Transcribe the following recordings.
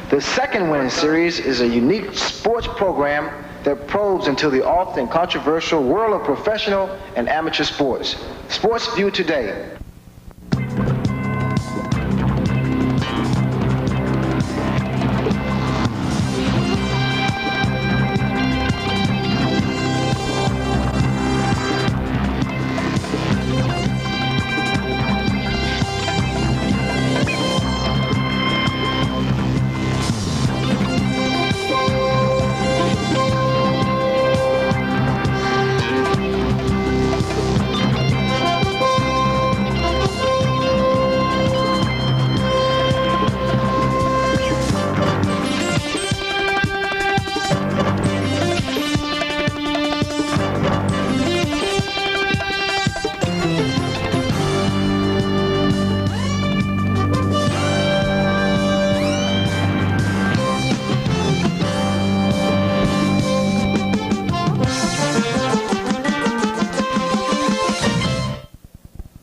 The second winning series is a unique sports program that probes into the often controversial world of professional and amateur sports. Sports View Today.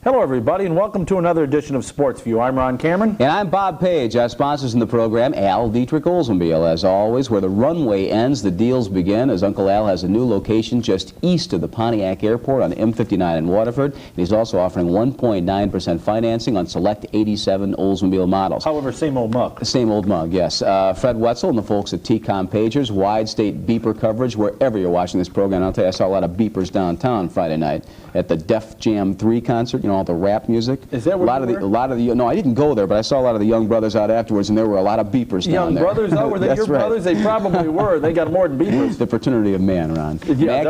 Hello everybody and welcome to another edition of Sports View. I'm Ron Cameron. And I'm Bob Page. Our sponsors in the program, Al Dietrich Oldsmobile. As always, where the runway ends, the deals begin, as Uncle Al has a new location just east of the Pontiac Airport on M59 in Waterford. And he's also offering 1.9% financing on select 87 Oldsmobile models. However, same old mug. Same old mug, yes. Fred Wetzel and the folks at T-Com Pagers, wide state beeper coverage wherever you're watching this program. I'll tell you, I saw a lot of beepers downtown Friday night at the Def Jam 3 concert, you know, all the rap music. Is that where a lot of the no, I didn't go there, but I saw a lot of the young brothers out afterwards, and there were a lot of beepers down there. Young brothers? Oh, were they your brothers? They probably were. They got more than beepers. The fraternity of man, Ron. Yeah,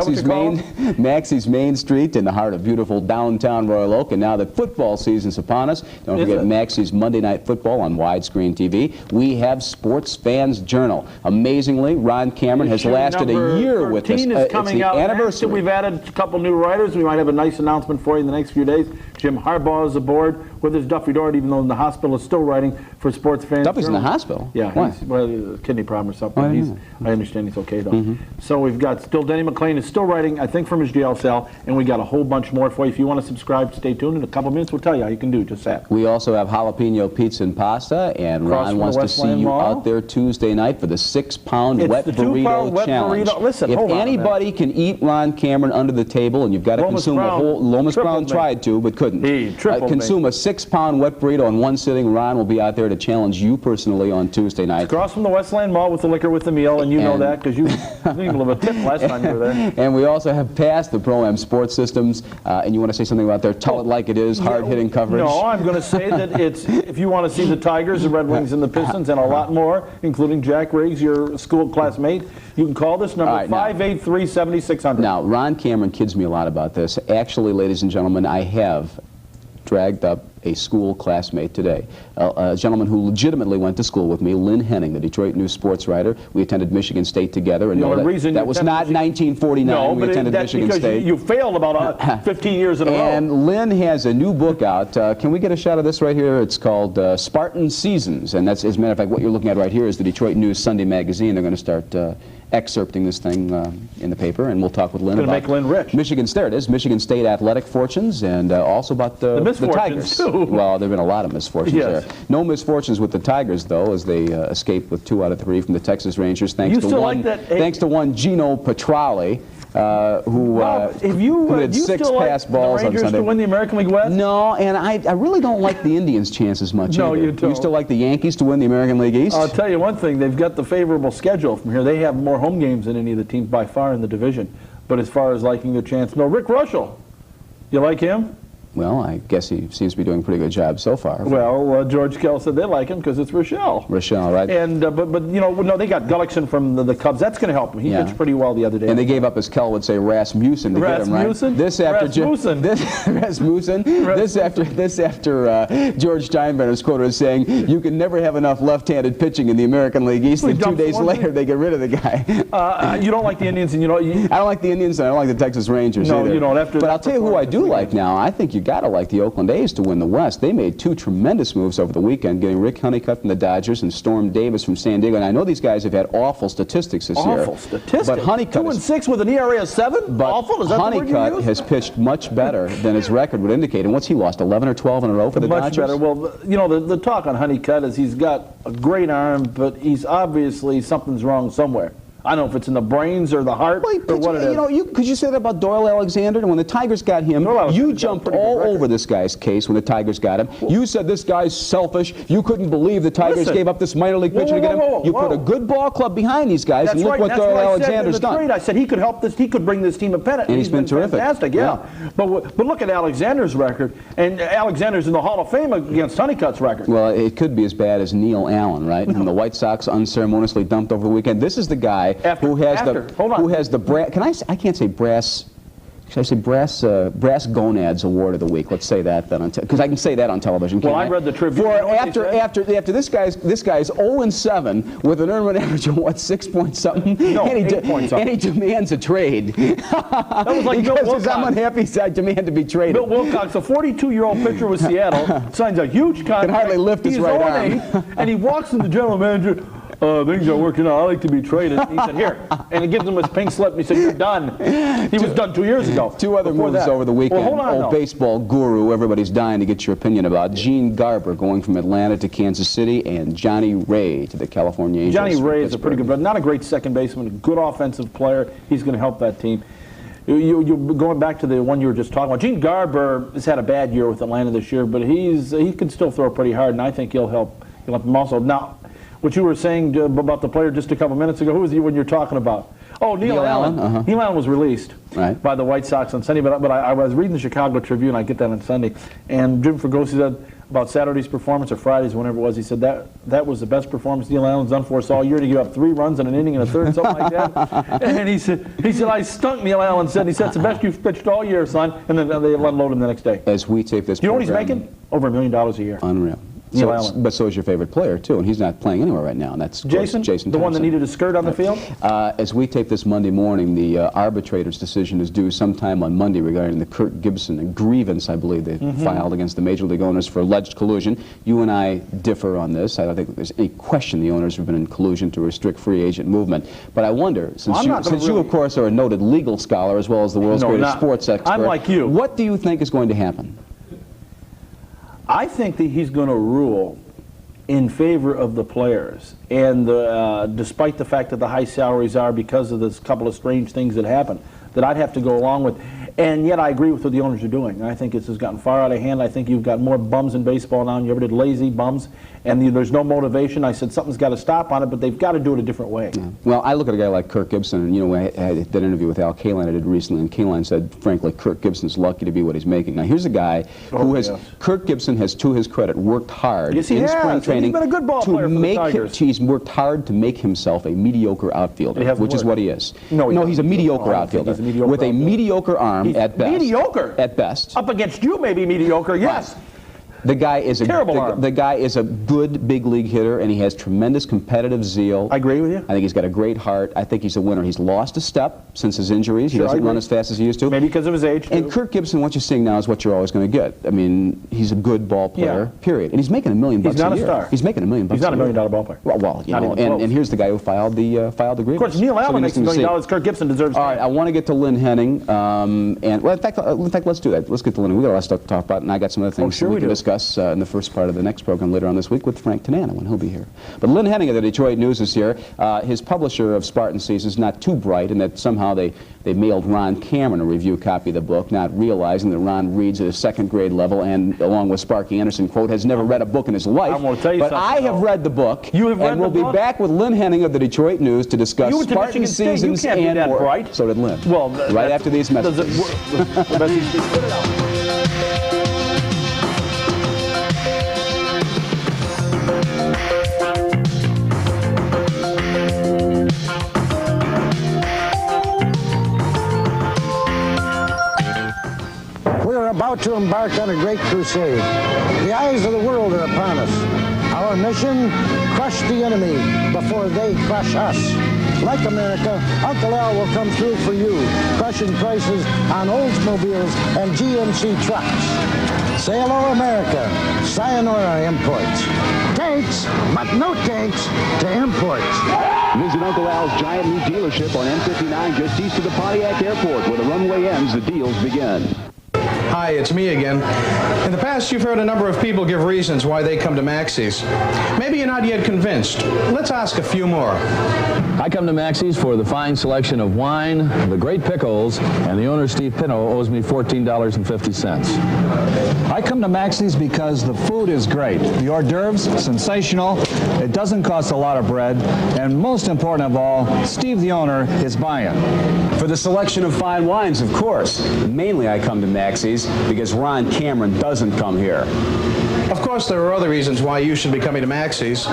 Maxie's Main Street in the heart of beautiful downtown Royal Oak, and now that football season's upon us, don't forget Maxie's Monday Night Football on widescreen TV. We have Sports Fans Journal. Amazingly, Ron Cameron has lasted a year with us. Is coming out anniversary. We've added a couple new writers. We might have a nice announcement for you in the next few days. Jim Harbaugh is aboard with his Duffy Doherty, even though in the hospital, is still writing for Sports Fans. Duffy's Journal. in the hospital? Yeah. Why? Well, kidney problem or something. I understand he's okay, though. So we've got still Denny McClain is still writing, I think, from his jail cell, and we got a whole bunch more for you. If you want to subscribe, stay tuned. In a couple minutes, we'll tell you how you can do just that. We also have jalapeno pizza and pasta, and Ron wants to see you out there Tuesday night for the 6-pound wet burrito challenge. Listen, if anybody can eat Ron Cameron under the table, and you've got to consume a whole, Lomas Brown tried to, but couldn't. Consume a 6-pound wet burrito in one sitting. Ron will be out there to challenge you personally on Tuesday night. It's across from the Westland Mall with the liquor with the meal, and you know that because you didn't even leave a tip last time you were there. And we also have passed the Pro-Am Sports Systems, and you want to say something about their Tell It Like It Is, hard-hitting coverage? No, I'm going to say that it's, if you want to see the Tigers, the Red Wings, and the Pistons, and a lot more, including Jack Riggs, your school classmate, you can call this number, 583-7600. Now, Ron Cameron kids me a lot about this. Actually, ladies and gentlemen, I have dragged up a school classmate today, a gentleman who legitimately went to school with me, Lynn Henning, the Detroit News sports writer. We attended Michigan State together, and that was not 1949. No, we attended Michigan State. You failed about 15 years in a row. And Lynn has a new book out. Can we get a shot of this right here? It's called Spartan Seasons, and that's, as a matter of fact, what you're looking at right here is the Detroit News Sunday magazine. They're going to start excerpting this thing in the paper, and we'll talk with Lynn about make Lynn rich. Michigan State. There it is, Michigan State athletic fortunes, and also about the Tigers. Too. Well, there have been a lot of misfortunes there. No misfortunes with the Tigers, though, as they escaped with 2 out of 3 from the Texas Rangers, thanks to one Gino Petrali. Who had 6 pass balls on Sunday. To win the American League West? No, and I really don't like the Indians' chances much either. You don't. You still like the Yankees to win the American League East? I'll tell you one thing. They've got the favorable schedule from here. They have more home games than any of the teams by far in the division. But as far as liking their chance, no. Rick Russell, you like him? Well, I guess he seems to be doing a pretty good job so far. Well, George Kell said they like him because it's Rochelle. Rochelle, right? And but you know, no, they got Gullickson from the Cubs. That's going to help him. He pitched pretty well the other day. And they gave up, as Kell would say, Rasmussen to get him, right? Rasmussen? This after George Steinbrenner is quoted as saying, "You can never have enough left-handed pitching in the American League East." And 2 days later, they get rid of the guy. You don't like the Indians, and I don't like the Indians, and I don't like the Texas Rangers either. You don't. But I'll tell you who I do like now. I think you got to like the Oakland A's to win the West. They made two tremendous moves over the weekend, getting Rick Honeycutt from the Dodgers and Storm Davis from San Diego. And I know these guys have had awful statistics this year. Awful statistics? But Honeycutt 2-6 with an ERA of 7? But awful? Is that Honeycutt has pitched much better than his record would indicate. And what's he lost, 11 or 12 in a row for the Dodgers? Much better. Well, you know, the talk on Honeycutt is he's got a great arm, but he's obviously something's wrong somewhere. I don't know if it's in the brains or the heart or what it is. You know, could you say that about Doyle Alexander? And when the Tigers got him, you jumped all over this guy's case when the Tigers got him. You said this guy's selfish. You couldn't believe the Tigers gave up this minor league pitcher to get him. You put a good ball club behind these guys, and look what Doyle Alexander's done. I said he could help this. He could bring this team a pennant. And he's been terrific. Fantastic, yeah. But look at Alexander's record, and Alexander's in the Hall of Fame against Honeycutt's record. Well, it could be as bad as Neil Allen, right? And the White Sox unceremoniously dumped over the weekend. This is the guy who has the brass. I can't say brass. Should I say brass gonads award of the week? Let's say that then, because I can say that on television. Well, I read the tribute. After this guy's 0-7 with an earned run average of what, 6 point something? No, and 8 point something. And he demands a trade. That was like Bill Wilcox. I'm unhappy, so I demand to be traded. Bill Wilcox, a 42-year-old pitcher with Seattle, signs a huge contract. Can hardly lift his right arm. And he walks in the general manager. Things are working out. I like to be traded. He said, here. And he gives him his pink slip. And he said, you're done. He was done 2 years ago. Two other moves over the weekend. Well, hold on, old baseball guru everybody's dying to get your opinion about. Gene Garber going from Atlanta to Kansas City, and Johnny Ray to the California Angels. Johnny Ray is a pretty good, but not a great second baseman, a good offensive player. He's going to help that team. You're going back to the one you were just talking about. Gene Garber has had a bad year with Atlanta this year, but he can still throw pretty hard, and I think he'll help him also. Now, what you were saying about the player just a couple minutes ago, who was he when you're talking about? Oh, Neil Allen. Neil Allen was released by the White Sox on Sunday, but I was reading the Chicago Tribune. I get that on Sunday, and Jim Fregosi said about Saturday's performance or Friday's, whenever it was, he said that was the best performance Neil Allen's done for us all year. To give up 3 runs in an inning and a third, something like that. And he said I stunk. Neil Allen said. He said it's the best you've pitched all year, son. And then they unload him the next day. As we tape this, you know what he's making? Over $1 million a year. Unreal. But so is your favorite player, too, and he's not playing anywhere right now, and that's Jason the one that needed a skirt on the field? As we tape this Monday morning, the arbitrator's decision is due sometime on Monday regarding the Kirk Gibson grievance, I believe, they filed against the Major League owners for alleged collusion. You and I differ on this. I don't think there's any question the owners have been in collusion to restrict free agent movement. But I wonder, since you, of course, are a noted legal scholar as well as the world's greatest sports expert, I'm like you. What do you think is going to happen? I think that he's going to rule in favor of the players, and despite the fact that the high salaries are because of this couple of strange things that happen, that I'd have to go along with. And yet I agree with what the owners are doing. I think this has gotten far out of hand. I think you've got more bums in baseball now than you ever did, lazy bums, and there's no motivation. I said something's got to stop on it, but they've got to do it a different way. Yeah. Well, I look at a guy like Kirk Gibson, and you know, I had that interview with Al Kaline I did recently, and Kaline said, frankly, Kirk Gibson's lucky to be what he's making. Now, here's a guy who has, Kirk Gibson has, to his credit, worked hard in spring training. He's been a good ball player for the Tigers. He's worked hard to make himself a mediocre outfielder, which is what he is. No, he's a mediocre outfielder with a mediocre arm at best. Mediocre? At best. Up against you, maybe mediocre, yes. The guy is a terrible arm. The guy is a good big league hitter, and he has tremendous competitive zeal. I agree with you. I think he's got a great heart. I think he's a winner. He's lost a step since his injuries. He doesn't run as fast as he used to. Maybe because of his age, too. And Kirk Gibson, what you're seeing now is what you're always going to get. I mean, he's a good ball player, period. And he's making $1 million a year. He's not a star. He's making $1 million a year. He's not a $1 million ball player. Well, you know, and here's the guy who filed the grievance. Of course, Neil Allen makes $1 million. Kirk Gibson deserves. All right, I want to get to Lynn Henning, and well, in fact, let's do that. Let's get to Lynn. We got a lot of stuff to talk about, and I got some other things we can discuss in the first part of the next program later on this week with Frank Tanana when he'll be here. But Lynn Henning of the Detroit News is here. His publisher of Spartan Season is not too bright in that somehow they mailed Ron Cameron a review copy of the book, not realizing that Ron reads at a second grade level and, along with Sparky Anderson, quote, has never read a book in his life. I'm going to tell you something. But I have read the book. You have read and we'll be back with Lynn Henning of the Detroit News to discuss Spartan Seasons and more. Bright. So did Lynn. Well, right after these messages. About to embark on a great crusade. The eyes of the world are upon us. Our Our mission, crush the enemy before they crush us. Like America, Uncle Al will come through for you, crushing prices on Oldsmobiles and GMC trucks. Say hello, America. Sayonara Imports. Tanks, but no tanks to imports. Visit Uncle Al's giant new dealership on M59 just east of the Pontiac Airport. Where the runway ends, the deals begin. Hi, it's me again. In the past, you've heard a number of people give reasons why they come to Maxie's. Maybe you're not yet convinced. Let's ask a few more. I come to Maxie's for the fine selection of wine, the great pickles, and the owner, Steve Pinto, owes me $14.50. I come to Maxie's because the food is great. The hors d'oeuvres, sensational. It doesn't cost a lot of bread. And most important of all, Steve, the owner, is buying. For the selection of fine wines, of course. Mainly I come to Maxie's because Ron Cameron doesn't come here. Of course, there are other reasons why you should be coming to Maxie's.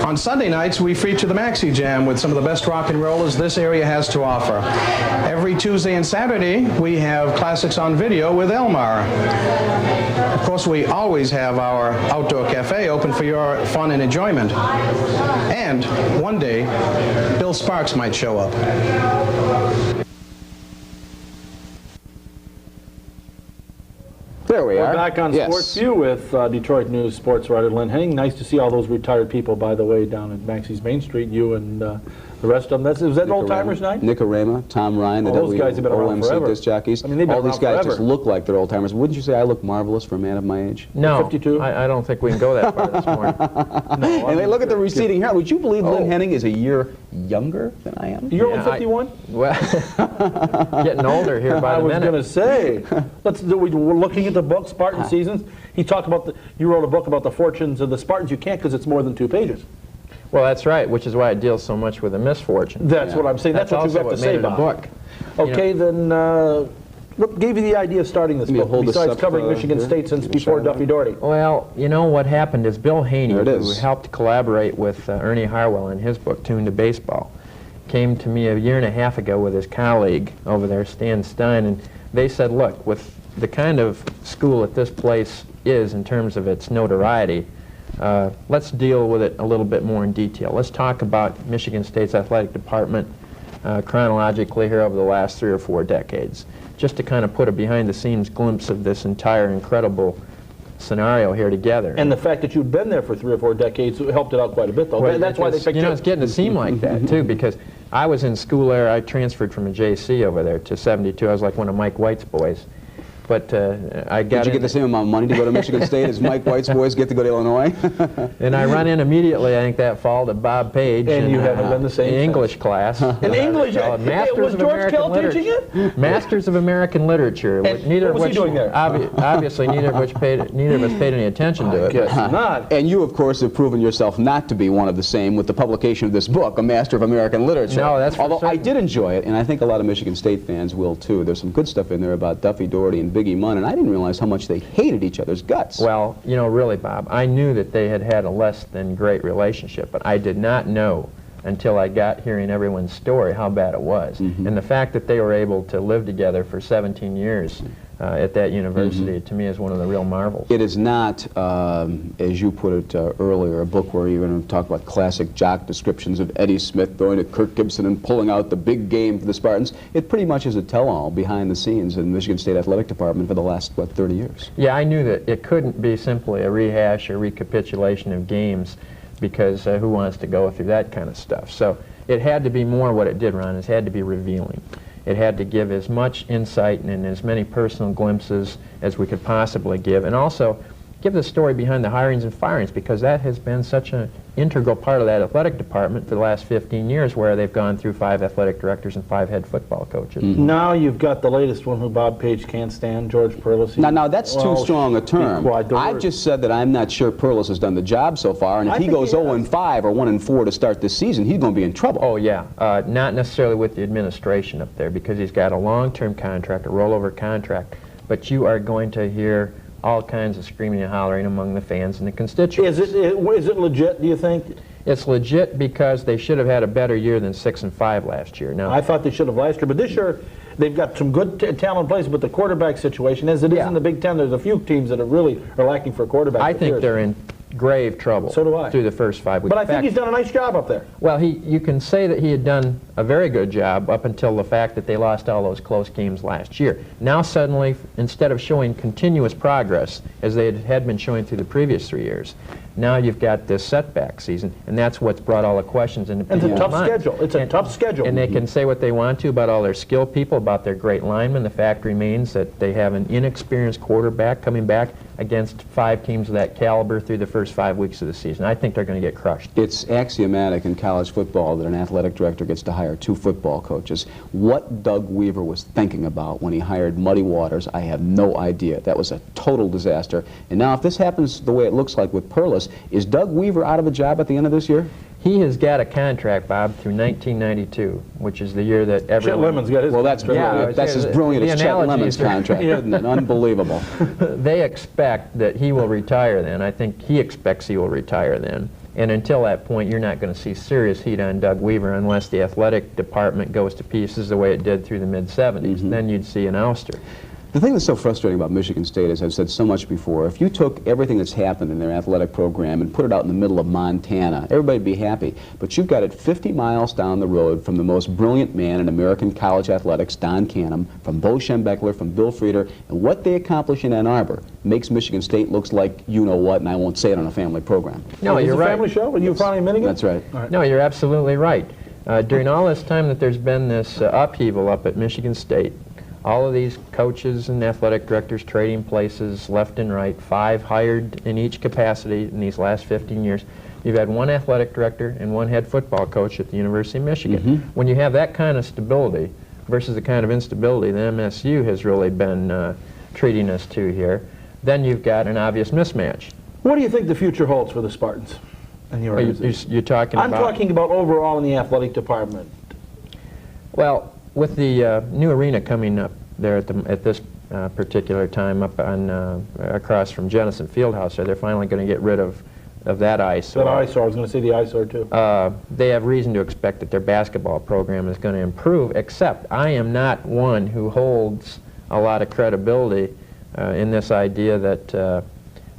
On Sunday nights, we feature the Maxie Jam with some of the best rock and rollers this area has to offer. Every Tuesday and Saturday, we have classics on video with Elmar. Of course, we always have our outdoor cafe open for your fun and enjoyment. And one day, Bill Sparks might show up. There we are. We're back on Yes. Sports View with Detroit News sports writer Lynn Henning. Nice to see all those retired people, by the way, down at Maxie's Main Street. You and the rest of them. Was that Old Timers Night? Nick Arama, Tom Ryan, the Those guys have been around OMC forever. disc jockeys. I mean, they've been all these around guys forever. just look like they're old timers. Wouldn't you say I look marvelous for a man of my age? No, 52? I don't think we can go that far this morning. And they look at the receding hair. Would you believe Lynn Henning is a year younger than I am? You're only 51? Well, getting older here by I the was minute. going to say. We're looking at the book, Spartan Seasons. He talked about you wrote a book about the fortunes of the Spartans. You can't because it's more than 2 pages. Well, that's right, which is why it deals so much with the misfortune. That's what I'm saying. That's what you've also got to what say made it a about book. Okay, then what gave you the idea of starting this book, hold this besides up, covering Michigan here. State since before Duffy Daugherty? Well, you know what happened is Bill Haney, There it who is. helped collaborate with Ernie Harwell in his book, Tune to Baseball, came to me a year and a half ago with his colleague over there, Stan Stein, and they said, look, with the kind of school that this place is in terms of its notoriety, let's deal with it a little bit more in detail. Let's talk about Michigan State's athletic department chronologically here over the last 3 or 4 decades, just to kind of put a behind-the-scenes glimpse of this entire incredible scenario here together. And the fact that you'd been there for 3 or 4 decades helped it out quite a bit, though. Well, That's why they picked you know, it's getting to seem like that, too, because I was in school there. I transferred from a JC over there to 72. I was like one of Mike White's boys. But I got Did you get the same amount of money to go to Michigan State as Mike White's boys get to go to Illinois? And I run in immediately, I think that fall, to Bob Page. And you haven't been the same in since. English class. In English? Was George Kell teaching it? Masters of American Literature. And neither what was of he which, doing there? Obviously, neither of us paid any attention to it. Guess not. And you, of course, have proven yourself not to be one of the same with the publication of this book, A Master of American Literature. No, that's for Although I certain. did enjoy it, and I think a lot of Michigan State fans will, too. There's some good stuff in there about Duffy Daugherty and Biggie Munn, and I didn't realize how much they hated each other's guts. Well, you know, really, Bob, I knew that they had had a less than great relationship, but I did not know until I got hearing everyone's story how bad it was. And the fact that they were able to live together for 17 years at that university, to me, is one of the real marvels. It is not, as you put it earlier, a book where you're going to talk about classic jock descriptions of Eddie Smith going to Kirk Gibson and pulling out the big game for the Spartans. It pretty much is a tell-all behind the scenes in the Michigan State Athletic Department for the last, 30 years. Yeah, I knew that it couldn't be simply a rehash or recapitulation of games, because who wants to go through that kind of stuff? So it had to be more what it did, Ron. It had to be revealing. It had to give as much insight and as many personal glimpses as we could possibly give, and also give the story behind the hirings and firings, because that has been such an integral part of that athletic department for the last 15 years, where they've gone through 5 athletic directors and 5 head football coaches. Now you've got the latest one who Bob Page can't stand, George Perlis. Now that's too strong a term. I've I've just said that I'm not sure Perlis has done the job so far, and if he goes 0-5 or 1-4 to start this season, he's going to be in trouble. Oh, yeah. Not necessarily with the administration up there, because he's got a long-term contract, a rollover contract, but you are going to hear all kinds of screaming and hollering among the fans and the constituents. Is it legit, do you think? It's legit because they should have had a better year than 6-5 last year. Now, I thought they should have last year, but this year they've got some good talent in place, but the quarterback situation, as it is in the Big Ten, there's a few teams that are really lacking for quarterbacks. I think they're in grave trouble. So do I. Through the first 5 weeks. But I think he's done a nice job up there. Well, you can say that he had done a very good job up until the fact that they lost all those close games last year. Now suddenly, instead of showing continuous progress, as they had been showing through the previous 3 years, now you've got this setback season, and that's what's brought all the questions into people's minds. It's a tough minds. schedule. It's a tough schedule. And they can say what they want to about all their skilled people, about their great linemen. The fact remains that they have an inexperienced quarterback coming back against 5 teams of that caliber through the first 5 weeks of the season. I think they're going to get crushed. It's axiomatic in college football that an athletic director gets to hire 2 football coaches. What Doug Weaver was thinking about when he hired Muddy Waters, I have no idea. That was a total disaster. And now if this happens the way it looks like with Perlis, is Doug Weaver out of a job at the end of this year? He has got a contract, Bob, through 1992, which is the year that everyone... Chet Lemon's got his. Well, that's brilliant. That's as brilliant as Chet Lemon's contract, isn't it? Unbelievable. They expect that he will retire then. I think he expects he will retire then. And until that point, you're not going to see serious heat on Doug Weaver unless the athletic department goes to pieces the way it did through the mid-'70s. Then you'd see an ouster. The thing that's so frustrating about Michigan State, as I've said so much before, if you took everything that's happened in their athletic program and put it out in the middle of Montana, everybody'd be happy. But you've got it 50 miles down the road from the most brilliant man in American college athletics, Don Canham, from Bo Schembechler, from Bill Frieder, and what they accomplish in Ann Arbor makes Michigan State looks like you-know-what, and I won't say it on a family program. No, you're right. It's a family show? Are you finally admitting it? That's right. Right. No, you're absolutely right. During all this time that there's been this upheaval up at Michigan State, all of these coaches and athletic directors trading places left and right, 5 hired in each capacity in these last 15 years. You've had 1 athletic director and 1 head football coach at the University of Michigan. When you have that kind of stability versus the kind of instability that MSU has really been treating us to here, then you've got an obvious mismatch. What do you think the future holds for the Spartans? And your You're talking about... I'm talking about overall in the athletic department. Well, with the new arena coming up there at this particular time up on across from Jennison Fieldhouse, they're finally going to get rid of that eyesore. That eyesore, I was going to say the eyesore too. They have reason to expect that their basketball program is going to improve, except I am not one who holds a lot of credibility in this idea that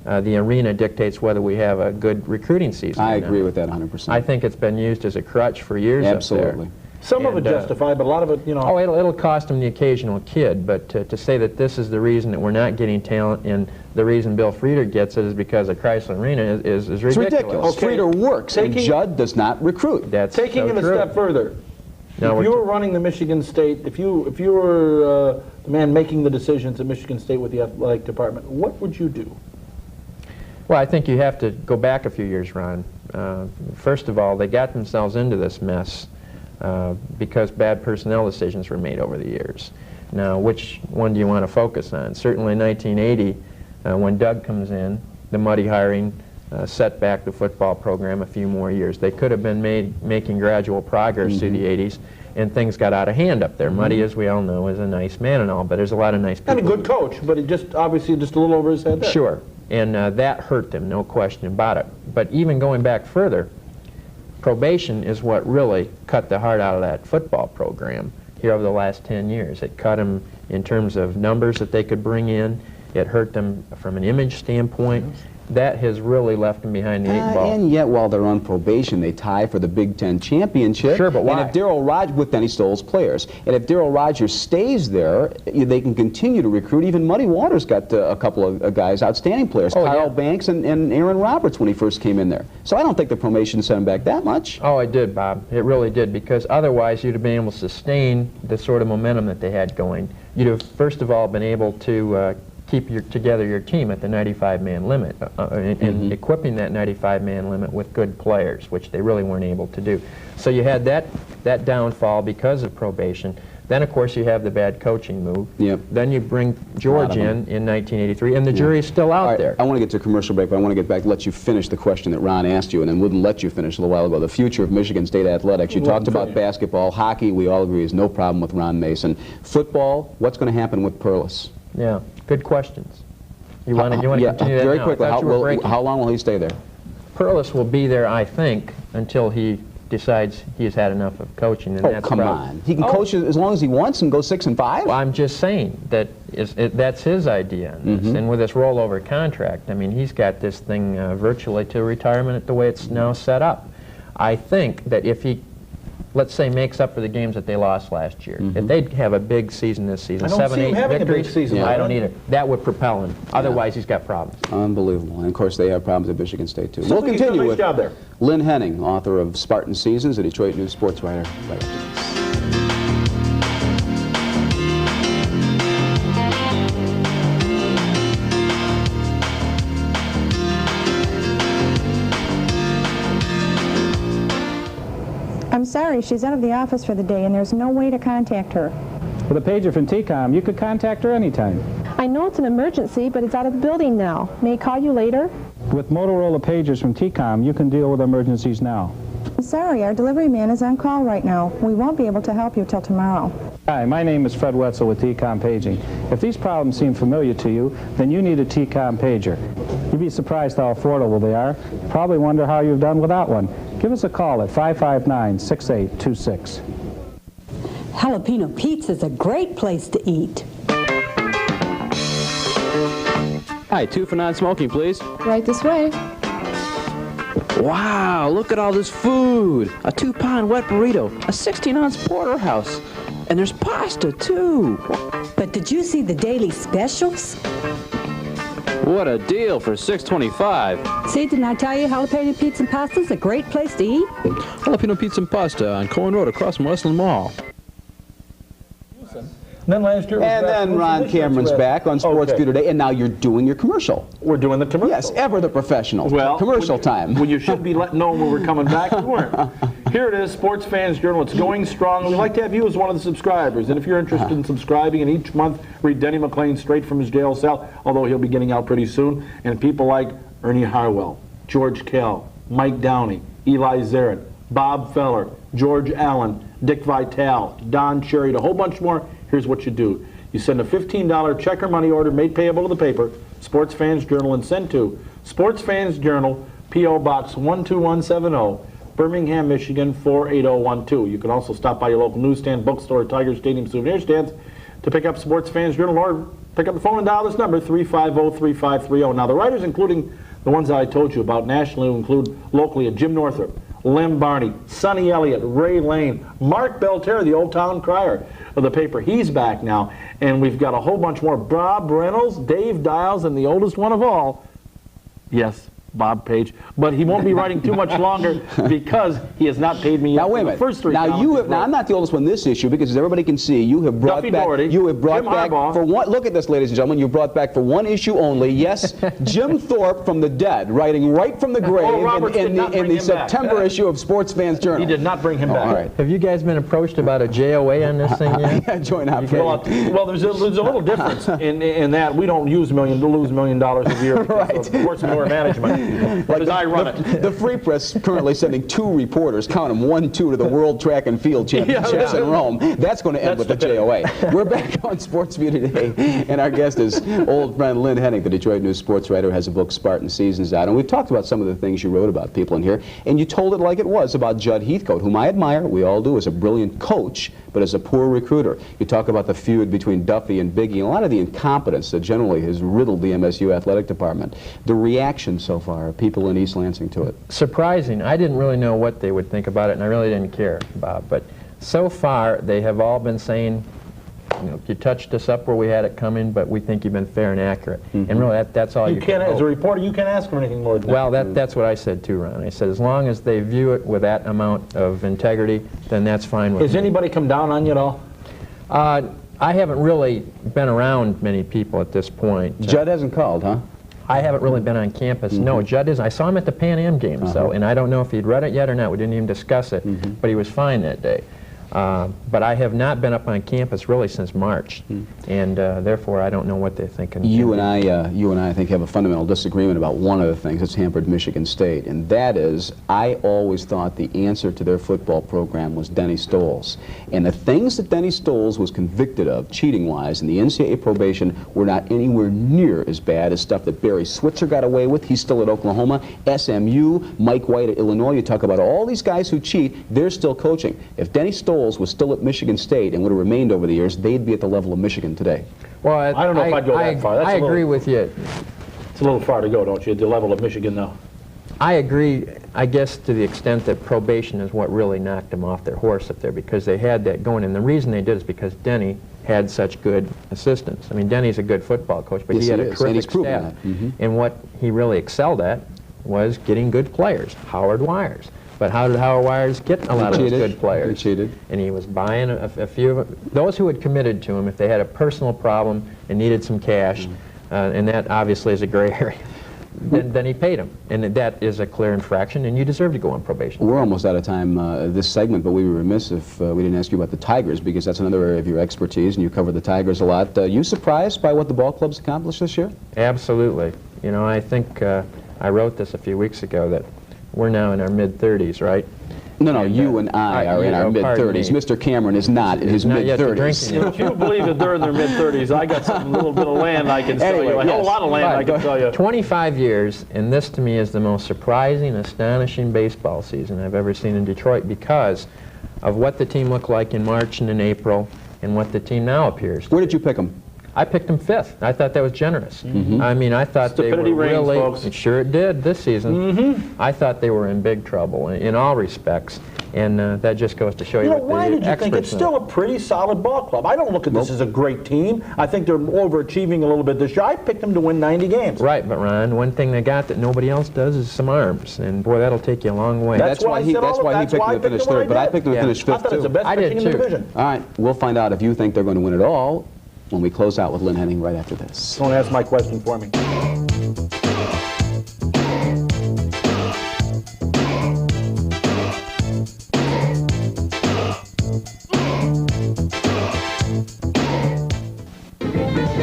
the arena dictates whether we have a good recruiting season. I agree with that 100%. I think it's been used as a crutch for years Absolutely. up there. Some of it justified, but a lot of it, you know... Oh, it'll cost them the occasional kid, but to say that this is the reason that we're not getting talent and the reason Bill Frieder gets it is because of Chrysler Arena is ridiculous. It's ridiculous. Okay. Frieder works, and Judd does not recruit. That's Taking so it true. a step further, No, if you were running the Michigan State, if you were the man making the decisions at Michigan State with the athletic department, what would you do? Well, I think you have to go back a few years, Ron. First of all, they got themselves into this mess because bad personnel decisions were made over the years. Now, which one do you want to focus on? Certainly in 1980, when Doug comes in, the Muddy hiring set back the football program a few more years. They could have been making gradual progress through the 80s, and things got out of hand up there. Muddy, as we all know, is a nice man and all, but there's a lot of nice people. And a good coach, but it just obviously just a little over his head there. Sure, and that hurt them, no question about it. But even going back further, probation is what really cut the heart out of that football program here over the last 10 years. It cut them in terms of numbers that they could bring in. It hurt them from an image standpoint. That has really left them behind the 8 ball. And yet, while they're on probation, they tie for the Big Ten championship. Sure, but why? And if Darryl Rogers, with Denny Stoll's players, and if Darryl Rogers stays there, they can continue to recruit. Even Muddy Waters got a couple of guys, outstanding players, Kyle Banks and Aaron Roberts when he first came in there. So I don't think the promotion set him back that much. Oh, it did, Bob. It really did, because otherwise you'd have been able to sustain the sort of momentum that they had going. You'd have, first of all, been able to keep together your team at the 95-man limit and equipping that 95-man limit with good players, which they really weren't able to do. So you had that downfall because of probation. Then, of course, you have the bad coaching move. Yep. Then you bring George in 1983, and the jury's still out there. I want to get to a commercial break, but I want to get back, let you finish the question that Ron asked you, and then wouldn't let you finish a little while ago. The future of Michigan State athletics. You talked about basketball. Hockey, we all agree, is no problem with Ron Mason. Football, what's going to happen with Perlis? Yeah, good questions. You want to continue that very now? quickly. How long will he stay there? Perlis will be there, I think, until he decides he's had enough of coaching. And Come on. He can coach as long as he wants and go 6-5? Well, I'm just saying that That's his idea on this. And with this rollover contract, I mean, he's got this thing virtually to retirement the way it's now set up. I think that if he, let's say, makes up for the games that they lost last year, if they'd have a big season this season, 7, 8 victories, I don't either. That would propel him. Otherwise, he's got problems. Unbelievable. And of course, they have problems at Michigan State, too. We'll continue with Lynn Henning, author of Spartan Seasons, a Detroit News sports writer. Right after this. I'm sorry, she's out of the office for the day and there's no way to contact her. With a pager from TCOM, you could contact her anytime. I know it's an emergency, but it's out of the building now. May I call you later? With Motorola pagers from TCOM, you can deal with emergencies now. I'm sorry, our delivery man is on call right now. We won't be able to help you till tomorrow. Hi, my name is Fred Wetzel with TCOM Paging. If these problems seem familiar to you, then you need a TCOM pager. You'd be surprised how affordable they are. Probably wonder how you've done without one. Give us a call at 559-6826. Jalapeno Pizza is a great place to eat. Hi, 2 for non-smoking, please. Right this way. Wow, look at all this food. A 2-pound wet burrito, a 16-ounce porterhouse, and there's pasta, too. But did you see the daily specials? What a deal for $6.25. See, didn't I tell you jalapeno pizza and pasta is a great place to eat? Jalapeno pizza and pasta on Cohen Road across from Westland Mall. Then last year and then Ron Cameron's back on Sports View today, and now you're doing your commercial. We're doing the commercial. Yes, ever the professional. Well, commercial time. When you should be know when we're coming back, we weren't. Here it is, Sports Fans Journal. It's going strong. We'd like to have you as one of the subscribers. And if you're interested in subscribing, and each month read Denny McClain straight from his jail cell, although he'll be getting out pretty soon, and people like Ernie Harwell, George Kell, Mike Downey, Eli Zaret, Bob Feller, George Allen, Dick Vitale, Don Cherry, a whole bunch more. Here's what you do. You send a $15 check or money order made payable to the paper, Sports Fans Journal, and send to Sports Fans Journal, P.O. Box 12170, Birmingham, Michigan 48012. You can also stop by your local newsstand, bookstore, Tiger Stadium souvenir stands to pick up Sports Fans Journal, or pick up the phone and dial this number, 350-3530. Now, the writers, including the ones that I told you about nationally, will include locally Jim Northrup, Lem Barney, Sonny Elliott, Ray Lane, Mark Belterre, the old town crier of the paper. He's back now, and we've got a whole bunch more. Bob Reynolds, Dave Dials, and the oldest one of all, yes, Bob Page, but he won't be writing too much longer because he has not paid me yet. Now wait a minute. First 3 now you have. Now I'm not the oldest one this issue because as everybody can see, you have brought Duffy back. Doherty, you have brought Jim back Harbaugh. for one. Look at this, ladies and gentlemen. You brought back for one issue only. Yes, Jim Thorpe from the dead, writing right from the grave in the September issue of Sports Fans Journal. He did not bring him back. All right. Have you guys been approached about a JOA on this thing yet? Yeah, join up. Well, there's a little difference in that we don't lose $1 million a year because of horsepower management. But as I run it. The Free Press currently sending 2 reporters, count them, 1-2 to the World Track and Field Championships in Rome. That's going to end with the JOA. We're back on Sports View today, and our guest is old friend Lynn Henning, the Detroit News sports writer, has a book, Spartan Seasons, out. And we've talked about some of the things you wrote about people in here, and you told it like it was about Judd Heathcote, whom I admire, we all do, as a brilliant coach, but as a poor recruiter. You talk about the feud between Duffy and Biggie, and a lot of the incompetence that generally has riddled the MSU athletic department. The reaction so far of people in East Lansing to it? Surprising. I didn't really know what they would think about it, and I really didn't care, Bob. But so far, they have all been saying, you know, you touched us up where we had it coming, but we think you've been fair and accurate. And really, that's all you can As hope. a reporter, you can't ask for anything more than that. Well, that's what I said too, Ron. I said, as long as they view it with that amount of integrity, then that's fine with me. Has anybody come down on you at all? I haven't really been around many people at this point. Judd hasn't called, huh? I haven't really been on campus. No, Judd is. I saw him at the Pan Am game, and I don't know if he'd read it yet or not. We didn't even discuss it, but he was fine that day. But I have not been up on campus really since March, and therefore I don't know what they're thinking. You and I think have a fundamental disagreement about one of the things that's hampered Michigan State, and that is I always thought the answer to their football program was Denny Stoles, and the things that Denny Stoles was convicted of cheating-wise in the NCAA probation were not anywhere near as bad as stuff that Barry Switzer got away with. He's still at Oklahoma. SMU, Mike White at Illinois. You talk about all these guys who cheat, they're still coaching. If Denny Stoles was still at Michigan State and would have remained over the years, they'd be at the level of Michigan today. Well, I don't know if I'd go that far. That's I agree with you. It's a little far to go, don't you, at the level of Michigan, though? I agree, I guess, to the extent that probation is what really knocked them off their horse up there, because they had that going. And the reason they did is because Denny had such good assistants. I mean, Denny's a good football coach, but he had a terrific staff. And what he really excelled at was getting good players. Howard Wires. But how did Howard Wires get a lot of those good players? He cheated. And he was buying a few of them. Those who had committed to him, if they had a personal problem and needed some cash, and that obviously is a gray area, then he paid him. And that is a clear infraction, and you deserve to go on probation. We're almost out of time this segment, but we were remiss if we didn't ask you about the Tigers, because that's another area of your expertise, and you cover the Tigers a lot. You surprised by what the ball club's accomplished this year? Absolutely. You know, I think I wrote this a few weeks ago that we're now in our mid-30s, right? No, you and I are in our mid-30s. Mr. Cameron is not in his mid-30s. If you believe that they're in their mid-30s, I got a little bit of land I can sell you. A whole lot of land I can tell you. 25 years, and this to me is the most surprising, astonishing baseball season I've ever seen in Detroit, because of what the team looked like in March and in April and what the team now appears. Where did you pick them? I picked them 5th. I thought that was generous. I mean, I thought they were really... It sure did this season. I thought they were in big trouble in all respects, and that just goes to show you what the why did you think it's still a pretty solid ball club? I don't look at this as a great team. I think they're overachieving a little bit this year. I picked them to win 90 games. Right, but Ron, one thing they got that nobody else does is some arms, and boy, that'll take you a long way. That's why he picked them to finish 3rd, but I picked them to finish 5th, too. I thought it was the best pitching in the division. All right, we'll find out if you think they're going to win it all when we close out with Lynn Henning right after this. Don't ask my question for me.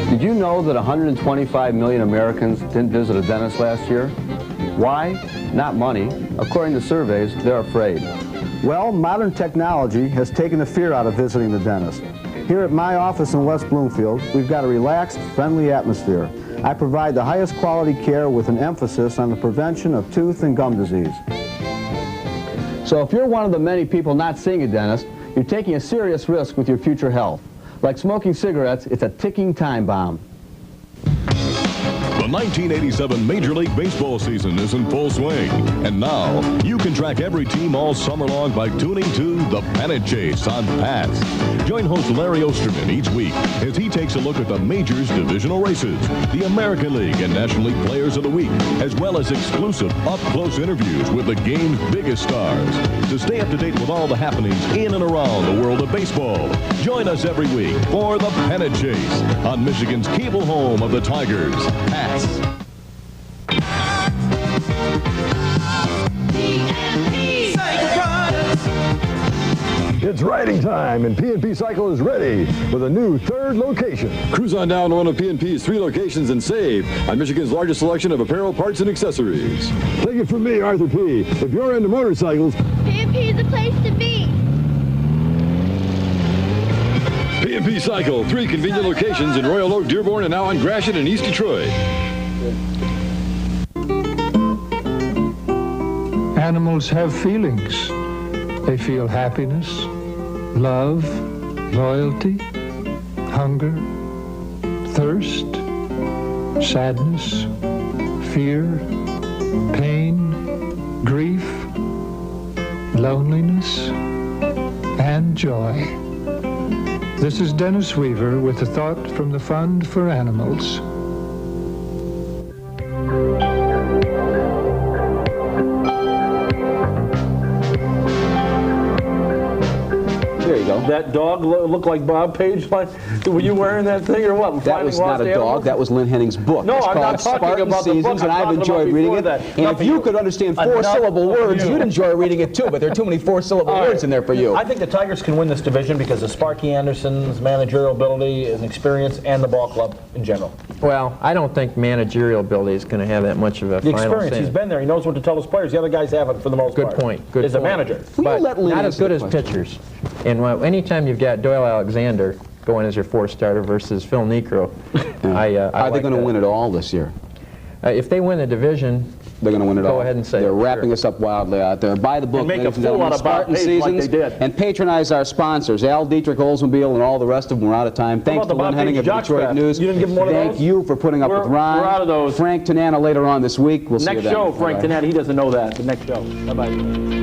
Did you know that 125 million Americans didn't visit a dentist last year? Why? Not money. According to surveys, they're afraid. Well, modern technology has taken the fear out of visiting the dentist. Here at my office in West Bloomfield, we've got a relaxed, friendly atmosphere. I provide the highest quality care with an emphasis on the prevention of tooth and gum disease. So if you're one of the many people not seeing a dentist, you're taking a serious risk with your future health. Like smoking cigarettes, it's a ticking time bomb. The 1987 Major League Baseball season is in full swing. And now, you can track every team all summer long by tuning to The Pennant Chase on PATS. Join host Larry Osterman each week as he takes a look at the majors divisional races, the American League and National League Players of the Week, as well as exclusive up-close interviews with the game's biggest stars. To stay up to date with all the happenings in and around the world of baseball, join us every week for The Pennant Chase on Michigan's cable home of the Tigers, PATS. It's riding time, and P&P Cycle is ready with a new 3rd location. Cruise on down to one of P&P's 3 locations and save on Michigan's largest selection of apparel, parts, and accessories. Take it from me, Arthur P. If you're into motorcycles, P&P is the place to be. P&P Cycle, 3 convenient locations in Royal Oak, Dearborn, and now on Gratiot and East Detroit. Animals have feelings. They feel happiness, love, loyalty, hunger, thirst, sadness, fear, pain, grief, loneliness, and joy. This is Dennis Weaver with a thought from the Fund for Animals. There you go. That dog looked like Bob Page. Were you wearing that thing or what? That was not a dog. That was Lynn Henning's book. No, it's I'm called not talking Spartan about the Seasons, book. and I've enjoyed reading it. And if you could understand 4-syllable words, you'd enjoy reading it too, but there are too many 4-syllable words in there for you. I think the Tigers can win this division because of Sparky Anderson's managerial ability and experience and the ball club in general. Well, I don't think managerial ability is going to have that much of a The final experience, say. he's been there. He knows what to tell his players. The other guys haven't for the most part. Good point. Good As point. a manager. But not as good as pitchers. And anytime you've got Doyle Alexander going as your 4th starter versus Phil Necro, Are they going to win it all this year? If they win the division, they're going to win it all. Go ahead and say They're it, wrapping sure. us up wildly out there. Buy the book, And make a ladies and fool gentlemen, out of Bob Spartan Hayes like Seasons, they did. and patronize our sponsors, Al Dietrich Oldsmobile and all the rest of them. We're out of time. Thanks to about the Lynn Bob Henning Hayes of the Jock Detroit Strap? News. You didn't give him one of Thank those? you for putting up with Ron. We're out of those. Frank Tanana later on this week. We'll see you Next then. show, Frank Bye-bye. Tanat, he doesn't know that. The next show. Bye-bye.